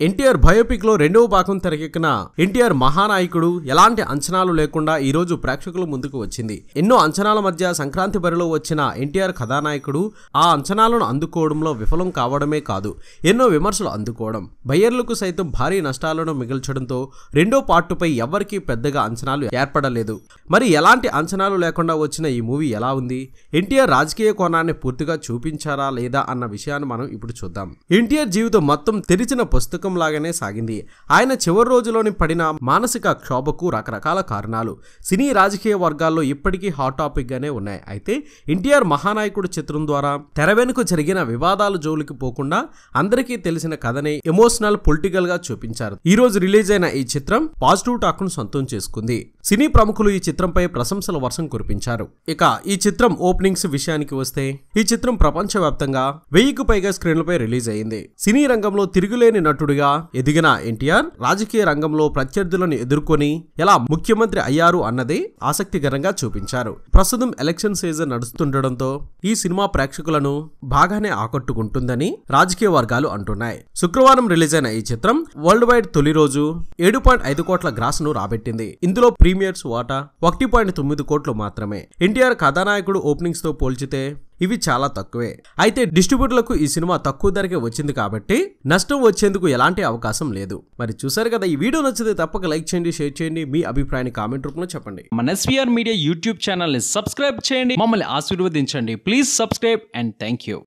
NTR biopic లో రెండవ భాగం తెరకెక్కిన ఎన్టీఆర్ మహానాయకుడు ఎలాంటి అంచనాలు లేకుండా ఈ రోజు ప్రేక్షకుల ముందుకు వచ్చింది. ఎన్నో అంచనాల మధ్య సంక్రాంతి బరిలో వచ్చిన ఎన్టీఆర్ కథానాయకుడు ఆ అంచనాలను అందుకోవడంలో విఫలం కావడమే కాదు, ఎన్నో విమర్శలు అందుకోవడం, బయ్యర్లకు సైతం భారీ నష్టాలను మిగిల్చడంతో రెండో పార్టుపై ఎవ్వరికీ పెద్దగా అంచనాలు ఏర్పడలేదు. మరి ఎలాంటి అంచనాలు లేకుండా వచ్చిన ఈ మూవీ ఎలా ఉంది, ఎన్టీఆర్ రాజకీయ కోణాన్ని పూర్తిగా చూపించారా లేదా అన్న విషయాన్ని మనం ఇప్పుడు చూద్దాం. ఎన్టీఆర్ జీవితం మొత్తం తెరిచిన పుస్తకం లాగానే సాగింది. ఆయన చివరి రోజులోని పడిన మానసిక క్షోభకు రకరకాల కారణాలు సినీ రాజకీయ వర్గాల్లో ఇప్పటికీ హాట్ టాపిక్ గానే ఉన్నాయి. అయితే ఎన్టీఆర్ మహానాయకుడు చిత్రం ద్వారా తెర వెనుక జరిగిన వివాదాల జోలికి పోకుండా అందరికీ తెలిసిన కథనే ఎమోషనల్ పొలిటికల్ గా చూపించారు. ఈ రోజు రిలీజ్ అయిన ఈ చిత్రం పాజిటివ్ టాక్ ను సొంతం చేసుకుంది. సినీ ప్రముఖులు ఈ చిత్రంపై ప్రశంసల వర్షం కురిపించారు. ఇక ఈ చిత్రం ఓపెనింగ్స్ విషయానికి వస్తే ఈ చిత్రం ప్రపంచవ్యాప్తంగా 1000కు పైగా స్క్రీన్లపై రిలీజ్ అయింది. సినీ రంగంలో తిరుగులేని నటుడిగా ఎదిగిన ఎన్టీఆర్ రాజకీయ రంగంలో ప్రత్యర్థులను ఎదుర్కొని ఎలా ముఖ్యమంత్రి అయ్యారు అన్నది ఆసక్తికరంగా చూపించారు. ప్రస్తుతం ఎలక్షన్ సీజన్ నడుస్తుండటంతో ఈ సినిమా ప్రేక్షకులను బాగానే ఆకట్టుకుంటుందని రాజకీయ వర్గాలు అంటున్నాయి. శుక్రవారం రిలీజ్ అయిన ఈ చిత్రం వరల్డ్ వైడ్ తొలి రోజు 7.5 కోట్ల గ్రాస్ ను రాబట్టింది. ఇందులో ప్రీమియర్స్ వాటా 1.9 కోట్లు మాత్రమే. ఎన్టీఆర్ కథానాయకుడు ఓపెనింగ్స్ తో పోల్చితే ఇవి చాలా తక్కువే. అయితే డిస్ట్రిబ్యూటర్లకు ఈ సినిమా తక్కువ ధరకే వచ్చింది కాబట్టి నష్టం వచ్చేందుకు ఎలాంటి అవకాశం లేదు. మరి చూసారు కదా, ఈ వీడియో నచ్చితే తప్పక లైక్ చేయండి, షేర్ చేయండి, మీ అభిప్రాయాన్ని కామెంట్ రూపంలో చెప్పండి. మన ఎస్వీఆర్ మీడియా యూట్యూబ్ ఛానల్ ని సబ్స్క్రైబ్ చేయండి, మమ్మల్ని ఆశీర్వదించండి. Please subscribe and thank you.